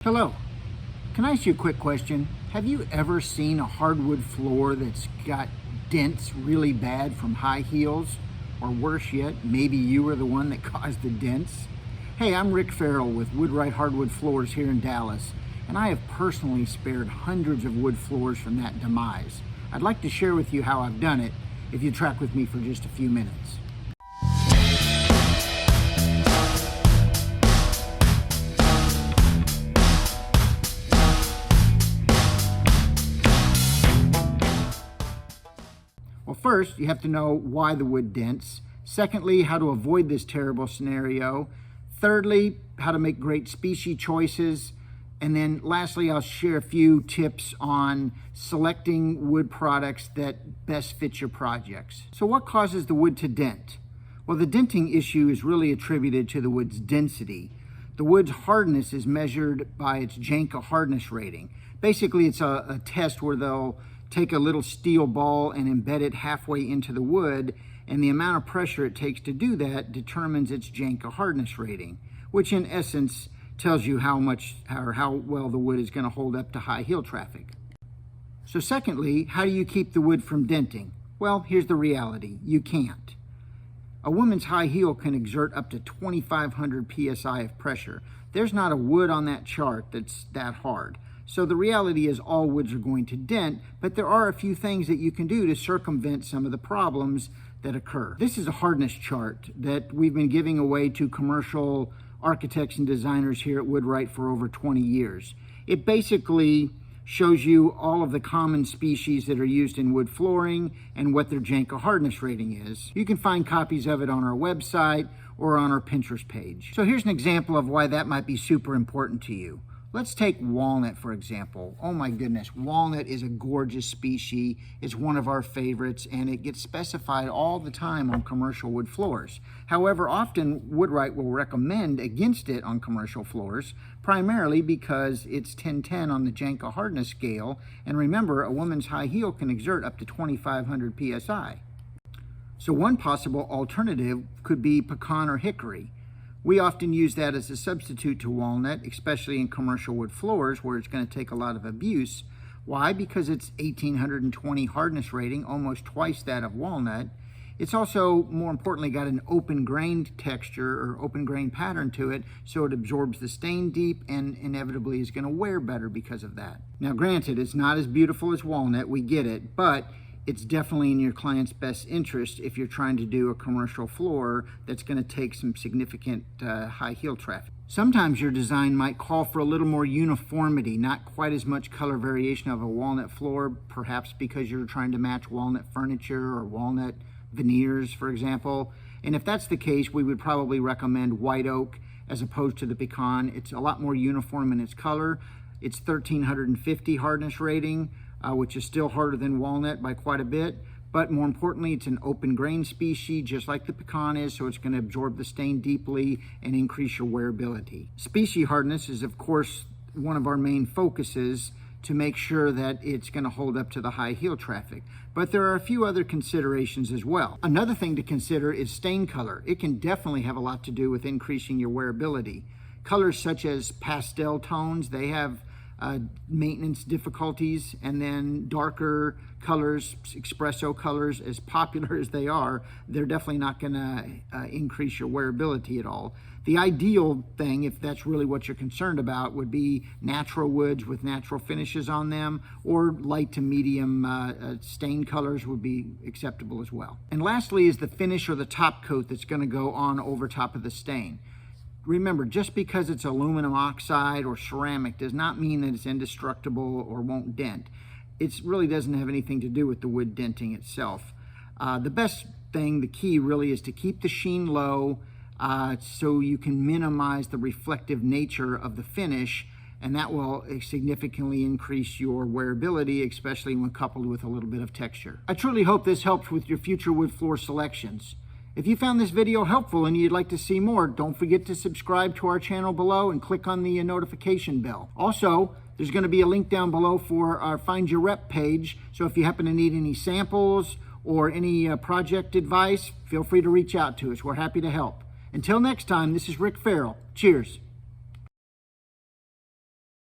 Hello, can I ask you a quick question? Have you ever seen a hardwood floor that's got dents really bad from high heels? Or worse yet, maybe you were the one that caused the dents? Hey, I'm Rick Farrell with Woodwright Hardwood Floors here in Dallas, and I have personally spared hundreds of wood floors from that demise. I'd like to share with you how I've done it if you track with me for just a few minutes. Well, first, you have to know why the wood dents. Secondly, how to avoid this terrible scenario. Thirdly, how to make great specie choices. And then lastly, I'll share a few tips on selecting wood products that best fit your projects. So what causes the wood to dent? Well, the denting issue is really attributed to the wood's density. The wood's hardness is measured by its Janka hardness rating. Basically, it's a test where they'll take a little steel ball and embed it halfway into the wood, and the amount of pressure it takes to do that determines its Janka hardness rating, which in essence tells you how much or how well the wood is going to hold up to high heel traffic. So secondly, how do you keep the wood from denting? Well, here's the reality. You can't. A woman's high heel can exert up to 2,500 psi of pressure. There's not a wood on that chart that's that hard. So the reality is all woods are going to dent, but there are a few things that you can do to circumvent some of the problems that occur. This is a hardness chart that we've been giving away to commercial architects and designers here at Woodwright for over 20 years. It basically shows you all of the common species that are used in wood flooring and what their Janka hardness rating is. You can find copies of it on our website or on our Pinterest page. So here's an example of why that might be super important to you. Let's take walnut, for example. Oh my goodness, walnut is a gorgeous species. It's one of our favorites, and it gets specified all the time on commercial wood floors. However, often Woodwright will recommend against it on commercial floors, primarily because it's 1010 on the Janka hardness scale. And remember, a woman's high heel can exert up to 2,500 psi. So one possible alternative could be pecan or hickory. We often use that as a substitute to walnut, especially in commercial wood floors where it's going to take a lot of abuse. Why? Because it's 1,820 hardness rating, almost twice that of walnut. It's also, more importantly, got an open grained texture or open grain pattern to it, so it absorbs the stain deep and inevitably is going to wear better because of that. Now granted, it's not as beautiful as walnut, we get it, but it's definitely in your client's best interest if you're trying to do a commercial floor that's going to take some significant high heel traffic. Sometimes your design might call for a little more uniformity, not quite as much color variation of a walnut floor, perhaps because you're trying to match walnut furniture or walnut veneers, for example. And if that's the case, we would probably recommend white oak as opposed to the pecan. It's a lot more uniform in its color. It's 1,350 hardness rating. Which is still harder than walnut by quite a bit, but more importantly, it's an open grain species, just like the pecan is, so it's going to absorb the stain deeply and increase your wearability. Specie hardness is, of course, one of our main focuses to make sure that it's going to hold up to the high heel traffic. But there are a few other considerations as well. Another thing to consider is stain color. It can definitely have a lot to do with increasing your wearability. Colors such as pastel tones, they have maintenance difficulties, and then darker colors, espresso colors, as popular as they are, they're definitely not going to increase your wearability at all. The ideal thing, if that's really what you're concerned about, would be natural woods with natural finishes on them, or light to medium stain colors would be acceptable as well. And lastly is the finish or the top coat that's going to go on over top of the stain. Remember, just because it's aluminum oxide or ceramic does not mean that it's indestructible or won't dent. It really doesn't have anything to do with the wood denting itself. The best thing, the key really, is to keep the sheen low so you can minimize the reflective nature of the finish, and that will significantly increase your wearability, especially when coupled with a little bit of texture. I truly hope this helps with your future wood floor selections. If you found this video helpful and you'd like to see more, don't forget to subscribe to our channel below and click on the notification bell. Also, there's going to be a link down below for our Find Your Rep page, so if you happen to need any samples or any project advice, feel free to reach out to us. We're happy to help. Until next time, this is Rick Farrell. Cheers.